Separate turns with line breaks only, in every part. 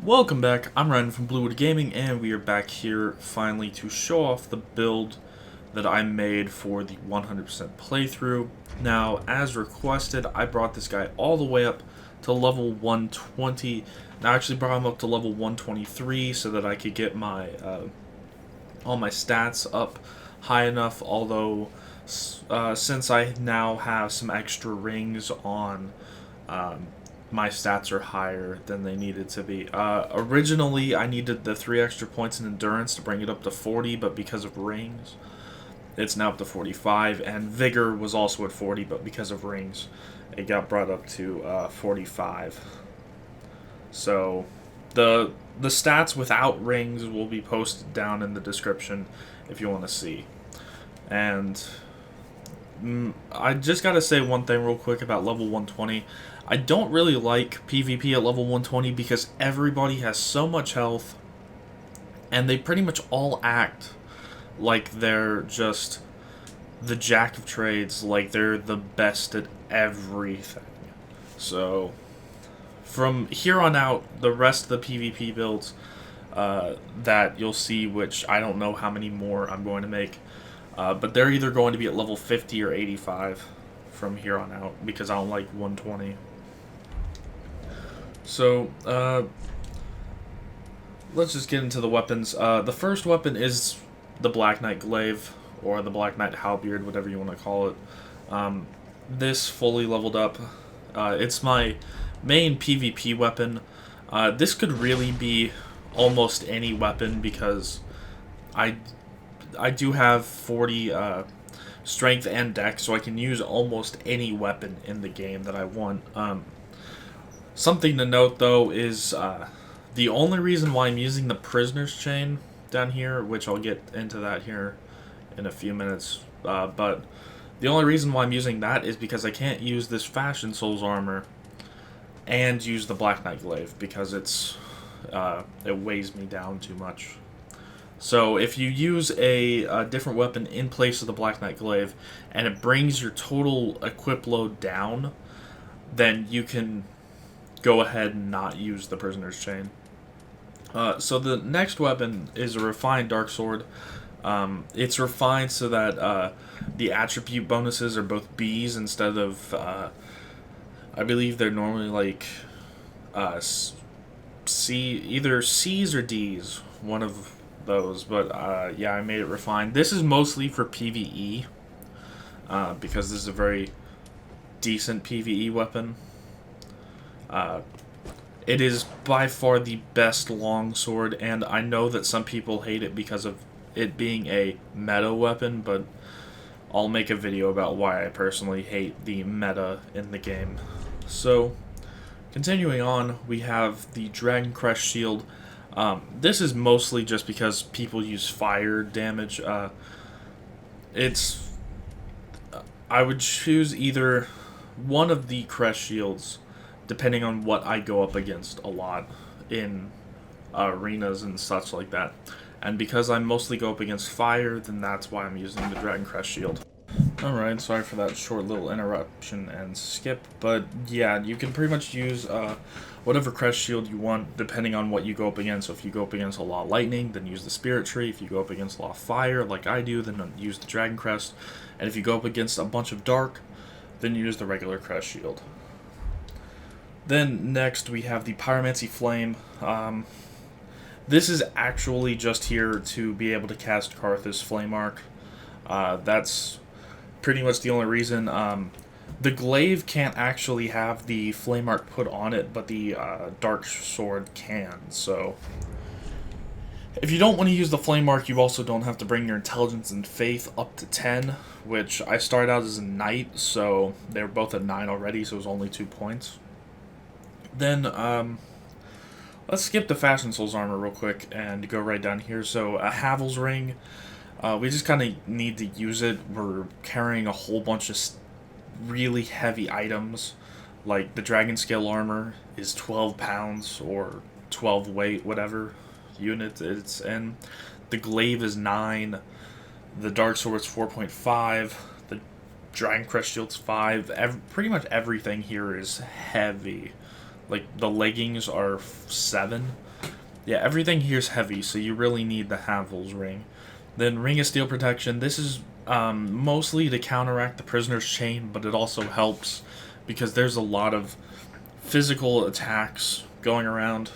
Welcome back, I'm Ryan from Bluewood Gaming, and we are back here finally to show off the build that I made for the 100% playthrough. Now, as requested, I brought this guy all the way up to level 120. I actually brought him up to level 123 so that I could get my all my stats up high enough, although since I now have some extra rings on, my stats are higher than they needed to be. Originally, I needed the 3 extra points in endurance to bring it up to 40, but because of rings, it's now up to 45. And Vigor was also at 40, but because of rings, it got brought up to 45. So, the stats without rings will be posted down in the description if you want to see. And I just gotta say one thing real quick about level 120. I don't really like PvP at level 120 because everybody has so much health and they pretty much all act like they're just the jack of trades, like they're the best at everything. So from here on out, the rest of the PvP builds that you'll see, which I don't know how many more I'm going to make, but they're either going to be at level 50 or 85 from here on out because I don't like 120. So, let's just get into the weapons. The first weapon is the Black Knight Glaive, or the Black Knight Halberd, whatever you want to call it. This fully leveled up. It's my main PvP weapon. This could really be almost any weapon because I do have 40 strength and dex, so I can use almost any weapon in the game that I want. Something to note, though, is the only reason why I'm using the Prisoner's Chain down here, which I'll get into that here in a few minutes, but the only reason why I'm using that is because I can't use this Fashion Souls armor and use the Black Knight Glaive because it weighs me down too much. So if you use a different weapon in place of the Black Knight Glaive and it brings your total equip load down, then you can go ahead and not use the Prisoner's Chain. So the next weapon is a refined Dark Sword. It's refined so that the attribute bonuses are both B's instead of, I believe they're normally like either C's or D's, one of those. But yeah, I made it refined. This is mostly for PvE because this is a very decent PvE weapon. It is by far the best longsword, and I know that some people hate it because of it being a meta weapon, but I'll make a video about why I personally hate the meta in the game. So, continuing on, we have the Dragon Crest Shield. This is mostly just because people use fire damage. I would choose either one of the Crest Shields, depending on what I go up against a lot in arenas and such like that. And because I mostly go up against fire, then that's why I'm using the Dragon Crest Shield. Alright, sorry for that short little interruption and skip, but yeah, you can pretty much use whatever Crest Shield you want, depending on what you go up against. So if you go up against a lot of lightning, then use the Spirit Tree. If you go up against a lot of fire, like I do, then use the Dragon Crest. And if you go up against a bunch of dark, then use the regular Crest Shield. Then next we have the Pyromancy Flame. This is actually just here to be able to cast Carthus Flame Arc. That's pretty much the only reason. The Glaive can't actually have the Flame Arc put on it, but the Dark Sword can. So if you don't want to use the Flame Arc, you also don't have to bring your Intelligence and Faith up to 10, which I started out as a Knight, so they were both at 9 already, so it was only 2 points. Then, let's skip the Fashion Souls armor real quick and go right down here. So, a Havel's ring, we just kind of need to use it. We're carrying a whole bunch of really heavy items, like the Dragonscale armor is 12 pounds, or 12 weight, whatever unit it's in. The Glaive is 9. The Dark Sword's 4.5. The Dragon Crest Shield's 5. Pretty much everything here is heavy. Like, the Leggings are 7. Yeah, everything here's heavy, so you really need the Havel's ring. Then Ring of Steel Protection. This is mostly to counteract the Prisoner's Chain, but it also helps because there's a lot of physical attacks going around.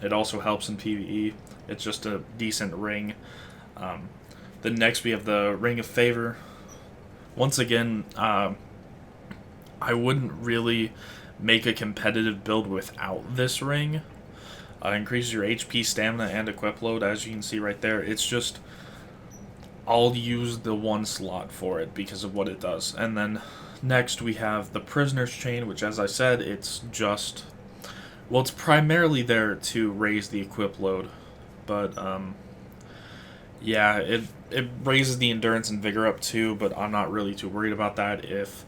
It also helps in PvE. It's just a decent ring. Then next we have the Ring of Favor. Once again, I wouldn't really make a competitive build without this ring. Increases your HP, stamina, and equip load, as you can see right there. It's just, I'll use the one slot for it because of what it does. And then next we have the Prisoner's Chain, which, as I said, it's just, well, it's primarily there to raise the equip load. But, yeah, it raises the endurance and vigor up too, but I'm not really too worried about that. If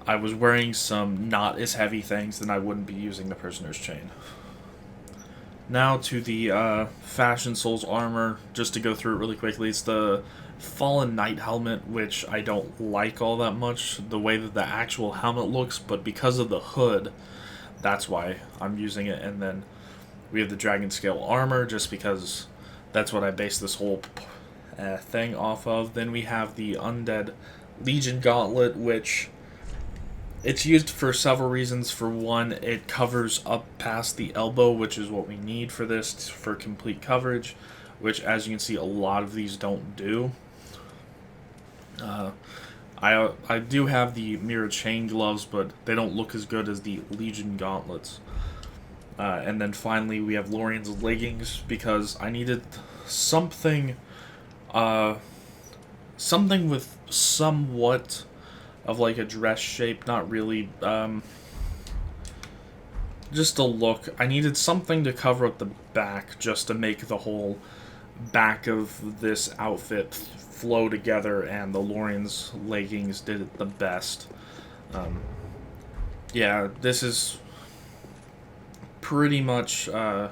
I was wearing some not as heavy things, then I wouldn't be using the Prisoner's Chain. Now to the Fashion Souls armor, just to go through it really quickly. It's the Fallen Knight helmet, which I don't like all that much, the way that the actual helmet looks, but because of the hood, that's why I'm using it. And then we have the Dragonscale armor, just because that's what I base this whole thing off of. Then we have the Undead Legion Gauntlet, which it's used for several reasons. For one, it covers up past the elbow, which is what we need for this, for complete coverage, which, as you can see, a lot of these don't do. I do have the Mirror Chain gloves, but they don't look as good as the Legion gauntlets. And then finally, we have Lorian's leggings, because I needed something, something with somewhat of like a dress shape, not really, just a look. I needed something to cover up the back, just to make the whole back of this outfit flow together, and the Lorian's leggings did it the best. Yeah, this is pretty much the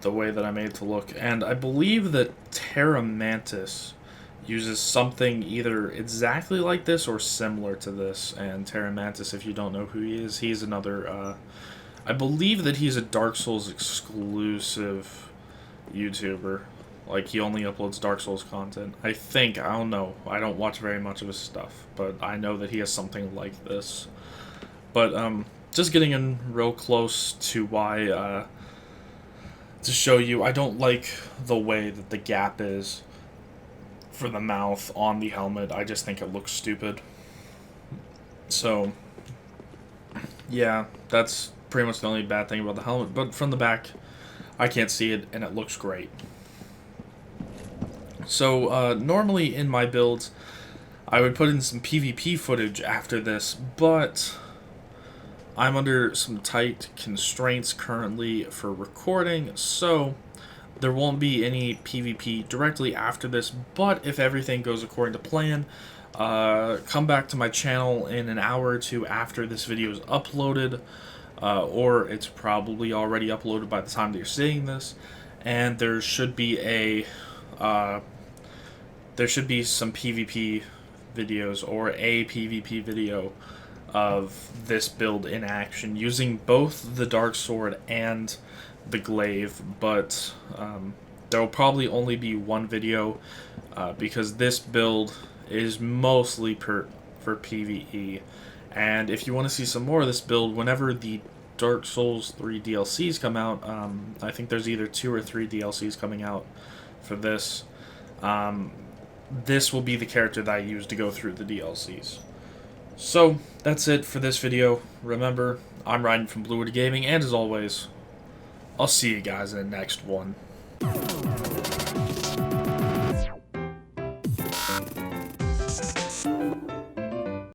way that I made it to look, and I believe that Pyromancy uses something either exactly like this or similar to this. And Pyromancy, if you don't know who he is, he's another, I believe that he's a Dark Souls exclusive YouTuber. Like, he only uploads Dark Souls content. I think, I don't know, I don't watch very much of his stuff, but I know that he has something like this. But, just getting in real close to why, to show you, I don't like the way that the gap is for the mouth on the helmet. I just think it looks stupid. So, yeah, that's pretty much the only bad thing about the helmet. But from the back, I can't see it, and it looks great. So, normally in my builds, I would put in some PvP footage after this, but I'm under some tight constraints currently for recording, so there won't be any PvP directly after this. But if everything goes according to plan, come back to my channel in an hour or two after this video is uploaded, or it's probably already uploaded by the time that you're seeing this, and there should be some PvP videos, or a PvP video of this build in action, using both the Dark Sword and the Glaive. But there will probably only be one video, because this build is mostly for PvE. And if you want to see some more of this build, whenever the Dark Souls 3 DLCs come out, I think there's either 2 or 3 DLCs coming out for this. This will be the character that I use to go through the DLCs. So, that's it for this video. Remember, I'm Ryan from Bluewood Gaming, and as always, I'll see you guys in the next one.